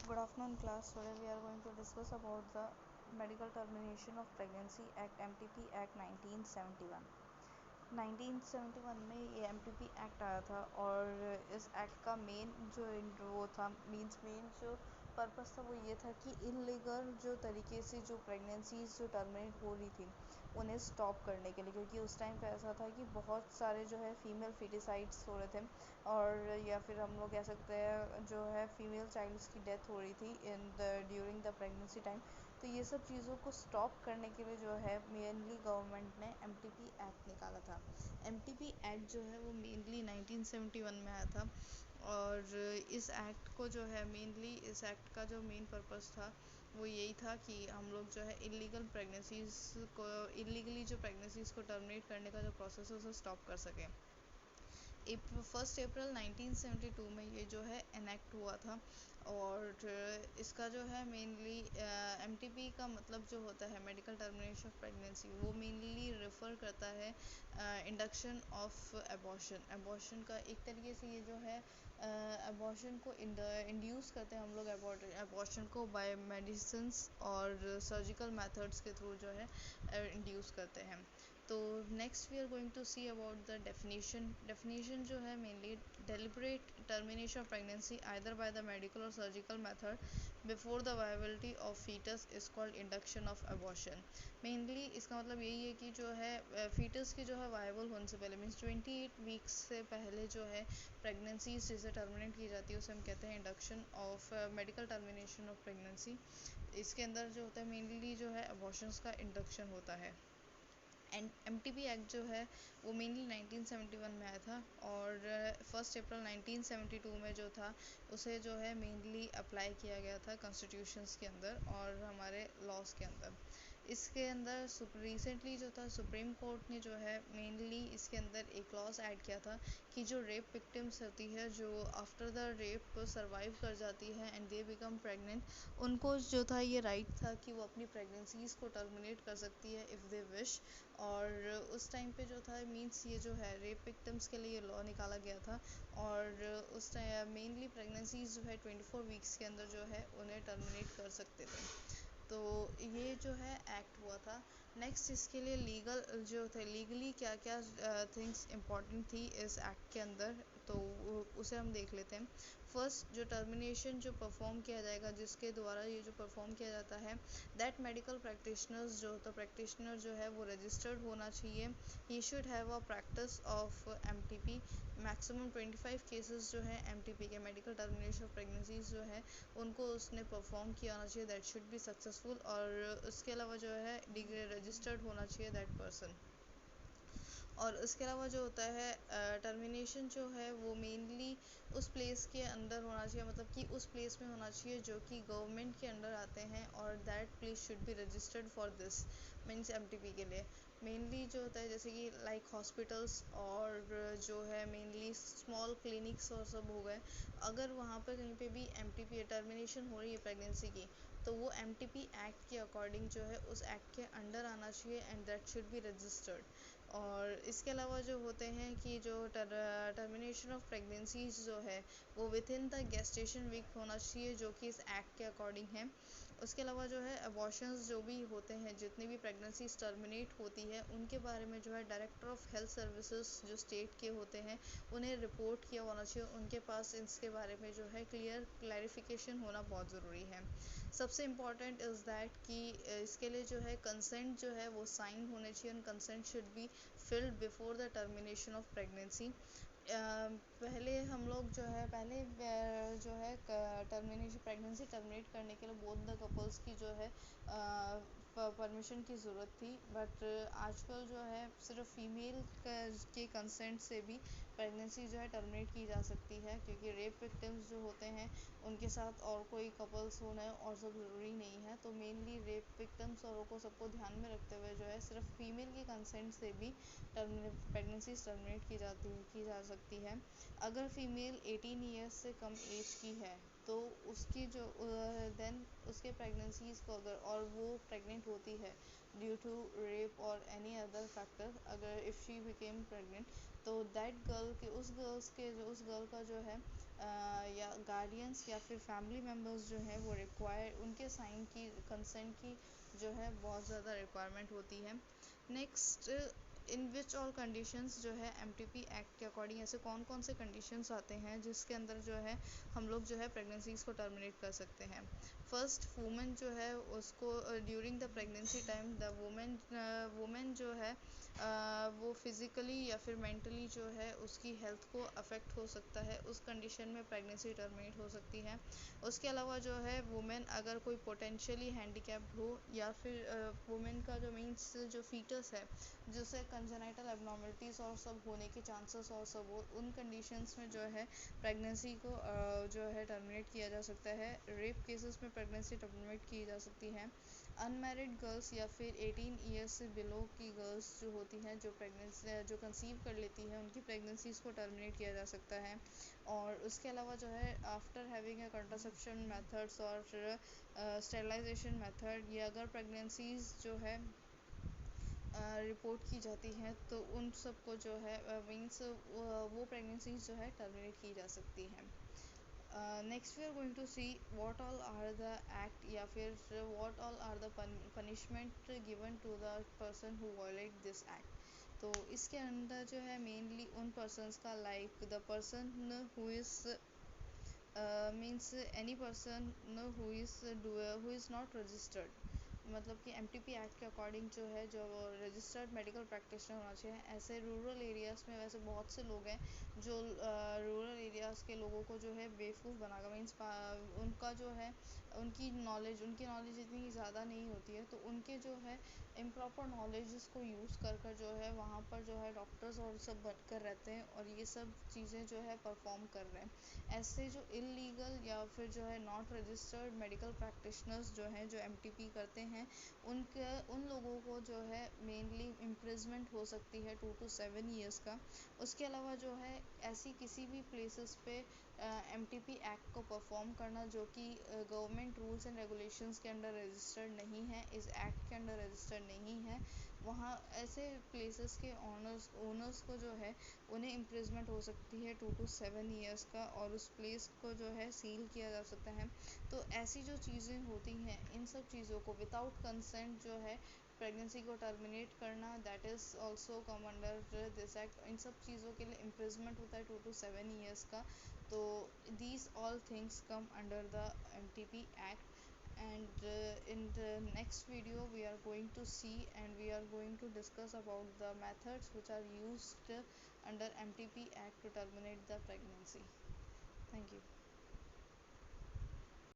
Good afternoon class. Today we are going to discuss about the Medical Termination of Pregnancy Act MTP Act 1971। 1971 में ये MTP act आया था और इस act का मेन जो वो था मेन जो पर्पस था वो ये था कि इलीगल जो तरीके से जो प्रेगनेंसीज जो टर्मिनेट हो रही थी उन्हें स्टॉप करने के लिए, क्योंकि उस टाइम पे ऐसा था कि बहुत सारे जो है फीमेल फिटिसाइड्स हो रहे थे और या फिर हम लोग कह सकते हैं जो है फीमेल चाइल्ड्स की डेथ हो रही थी in the during the pregnancy time. तो ये सब चीज़ों को स्टॉप करने के लिए जो है मेनली गवर्नमेंट ने MTP एक्ट निकाला था। MTP एक्ट जो है वो मेनली 1971 में आया था और इस एक्ट को जो है मेनली इस एक्ट का जो मेन पर्पस था वो यही था कि हम लोग जो है इलीगली जो प्रेगनेंसीज को टर्मिनेट करने का जो प्रोसेस है उसे स्टॉप कर सकें। 1 अप्रैल 1972 में ये जो है एनेक्ट हुआ था और इसका जो है मेनली MTP का मतलब जो होता है मेडिकल टर्मिनेशन ऑफ प्रेगनेंसी, वो मेनली रेफ़र करता है इंडक्शन ऑफ एबॉर्शन का। एक तरीके से ये जो है एबॉर्शन को इंड्यूस करते हैं हम लोग एबॉर्शन को बाय मेडिसिन्स और सर्जिकल मेथड्स के थ्रू जो है इंड्यूस करते हैं। तो next we are going to see about the definition जो है mainly deliberate termination of pregnancy either by the medical और surgical method before the viability of foetus is called induction of abortion. Mainly इसका मतलब यही है कि जो है फीटस की जो है वायबल होने से पहले मीन्स 28 वीक्स से पहले जो है प्रेगनेंसी जिसे टर्मिनेट की जाती है उसे हम कहते हैं induction of medical termination of pregnancy. इसके अंदर जो होता है मेनली जो है अबॉर्शंस का इंडक्शन होता है। एंड MTP एक्ट जो है वो मेनली 1971 में आया था और 1 अप्रैल 1972 में जो था उसे जो है मेनली अप्लाई किया गया था कॉन्स्टिट्यूशंस के अंदर और हमारे लॉज के अंदर। इसके अंदर रिसेंटली जो था सुप्रीम कोर्ट ने जो है मेनली इसके अंदर एक क्लॉज ऐड किया था कि जो रेप विक्टिम्स होती है जो आफ्टर द रेप सर्वाइव कर जाती है एंड दे बिकम प्रेग्नेंट, उनको जो था ये राइट था कि वो अपनी प्रेगनेंसीज़ को टर्मिनेट कर सकती है इफ़ दे विश। और उस टाइम पे जो था मीन्स ये जो है रेप विक्टिम्स के लिए ये लॉ निकाला गया था और उस टाइम मेनली प्रेगनेंसीज जो है 24 वीक्स के अंदर जो है उन्हें टर्मिनेट कर सकते थे। तो ये जो है एक्ट हुआ था। नेक्स्ट इसके लिए लीगली क्या क्या थिंग्स इम्पॉर्टेंट थी इस एक्ट के अंदर, तो उसे हम देख लेते हैं। फर्स्ट, जो टर्मिनेशन जो परफॉर्म किया जाएगा जिसके द्वारा ये जो परफॉर्म किया जाता है दैट मेडिकल प्रैक्टिशनर्स प्रैक्टिशनर जो है वो रजिस्टर्ड होना चाहिए। He should have a practice of MTP। Maximum 25 cases जो है MTP के मेडिकल टर्मिनेशन ऑफ प्रेगनेंसीज जो है उनको उसने परफॉर्म किया होना चाहिए, दैट शुड बी सक्सेसफुल। और उसके अलावा जो है डिग्री रजिस्टर्ड होना चाहिए दैट पर्सन। और उसके अलावा जो होता है टर्मिनेशन जो है वो मेनली उस प्लेस के अंदर होना चाहिए, मतलब कि उस प्लेस में होना चाहिए जो कि गवर्नमेंट के अंडर आते हैं और that place should be registered for this means MTP के लिए। मेनली जो होता है जैसे कि लाइक हॉस्पिटल्स और जो है मेनली स्मॉल क्लिनिक्स और सब हो गए, अगर वहाँ पर कहीं पे भी MTP टर्मिनेशन हो रही है प्रेगनेंसी की तो वो MTP एक्ट के अकॉर्डिंग जो है उस एक्ट के अंडर आना चाहिए and that should be registered. और इसके अलावा जो होते हैं कि जो टर्मिनेशन ऑफ प्रेगनेंसीज जो है वो within the gestation week होना चाहिए जो कि इस एक्ट के अकॉर्डिंग है। उसके अलावा जो है अबॉर्शंस जो भी होते हैं जितनी भी प्रेगनेंसीज टर्मिनेट होती है उनके बारे में जो है डायरेक्टर ऑफ हेल्थ सर्विसेज जो स्टेट के होते हैं उन्हें रिपोर्ट किया होना चाहिए, उनके पास इसके बारे में जो है क्लैरिफिकेशन होना बहुत ज़रूरी है। सबसे इम्पॉर्टेंट इज़ दैट कि इसके लिए जो है कंसेंट जो है वो साइन होने चाहिए, consent should be filled before the termination of pregnancy. पहले हम लोग जो है जो है टर्मिनेशन प्रेगनेंसी टर्मिनेट करने के लिए बोथ द कपल्स की जो है परमिशन की ज़रूरत थी, बट आजकल जो है सिर्फ फीमेल के कंसेंट से भी प्रेगनेंसी जो है टर्मिनेट की जा सकती है, क्योंकि रेप विक्टिम्स जो होते हैं उनके साथ और कोई कपल्स होना और सब ज़रूरी नहीं है। तो मेनली रेप विक्टिम्स और को सबको ध्यान में रखते हुए जो है सिर्फ फीमेल के कंसेंट से भी प्रेगनेंसी टर्मिनेट की जा सकती है। अगर फीमेल 18 ईयर्स से कम एज की है तो उसकी जो देन उसके प्रेगनेंसीज को अगर और वो प्रेग्नेंट होती है ड्यू टू रेप और एनी अदर फैक्टर, अगर इफ़ शी बिकेम प्रेग्नेंट तो दैट गर्ल के उस गर्ल का जो है या गार्डियंस या फिर फैमिली मेम्बर्स जो हैं वो रिक्वायर उनके साइन की कंसेंट की जो है बहुत ज़्यादा रिक्वायरमेंट होती है। Next, in which all conditions जो है एमटीपी एक्ट के अकॉर्डिंग ऐसे कौन कौन से कंडीशंस आते हैं जिसके अंदर जो है हम लोग जो है प्रेगनेंसीज को टर्मिनेट कर सकते हैं। फर्स्ट, वुमेन जो है उसको during the pregnancy time the women जो है वो फिज़िकली या फिर मेंटली जो है उसकी हेल्थ को अफेक्ट हो सकता है, उस कंडीशन में प्रेगनेंसी टर्मिनेट हो सकती है। उसके अलावा जो है वुमेन अगर कोई पोटेंशियली हैंडीकैप्ड हो या फिर वुमेन का जो मीन्स जो फीटस है जिससे कंजेनाइटल एबनॉर्मलिटीज़ और सब होने के चांसेस और सब हो, उन कंडीशंस में जो है प्रेगनेंसी को जो है टर्मिनेट किया जा सकता है। रेप केसेस में प्रेगनेंसी टर्मिनेट की जा सकती है। अनमैरिड गर्ल्स या फिर 18 ईयर्स से बिलो की गर्ल्स जो होती हैं जो प्रेगनेंसी जो कंसीव कर लेती हैं उनकी प्रेगनेंसीज़ को टर्मिनेट किया जा सकता है। और उसके अलावा जो है after having a contraception methods और स्टेरिलाइजेशन मेथड, ये अगर प्रेगनेंसीज़ जो है रिपोर्ट की जाती हैं तो उन सब को जो है मीन्स वो प्रेगनेंसीज जो है टर्मिनेट की जा सकती हैं। Next we are going to see what all are the act या फिर what all are the punishment given to the person who violate this act. तो इसके अंदर जो है मेनली उन पर्सनस का like the person who is means any person who is not registered, मतलब कि एमटीपी एक्ट के अकॉर्डिंग जो है जो रजिस्टर्ड मेडिकल प्रैक्टिशनर होना चाहिए। ऐसे रूरल एरियाज़ में वैसे बहुत से लोग हैं जो रूरल एरियाज़ के लोगों को जो है बेवकूफ़ बनाकर मीन्स उनका जो है उनकी नॉलेज इतनी ज़्यादा नहीं होती है, तो उनके जो है इम्प्रॉपर नॉलेज को यूज़ कर कर जो है वहाँ पर जो है डॉक्टर्स और सब बनकर रहते हैं और ये सब चीज़ें जो है परफॉर्म कर रहे हैं। ऐसे जो इलीगल या फिर जो है नॉट रजिस्टर्ड मेडिकल प्रैक्टिशनर्स जो हैं जो एमटीपी करते हैं उन लोगों को जो है मेनली इम्प्रिजमेंट हो सकती है 2 to 7 ईयर्स का। उसके अलावा जो है ऐसी किसी भी प्लेसेस पे एमटीपी एक्ट को परफॉर्म करना जो कि गवर्नमेंट रूल्स एंड रेगुलेशंस के अंडर रजिस्टर्ड नहीं है, इस एक्ट के अंडर रजिस्टर्ड नहीं है, वहाँ ऐसे प्लेसेस के ओनर्स को जो है उन्हें इम्प्रिजमेंट हो सकती है 2 to 7 ईयर्स का और उस प्लेस को जो है सील किया जा सकता है। तो ऐसी जो चीज़ें होती हैं इन सब चीज़ों को विदाउट कंसेंट जो है प्रेगनेंसी को टर्मिनेट करना that is also come under this act. इन सब चीज़ों के लिए इम्प्रिजमेंट होता है 2 to 7 ईयर्स का। तो these all things come under the MTP Act, and in the next video we are going to see and we are going to discuss about the methods which are used under MTP Act to terminate the pregnancy. Thank you.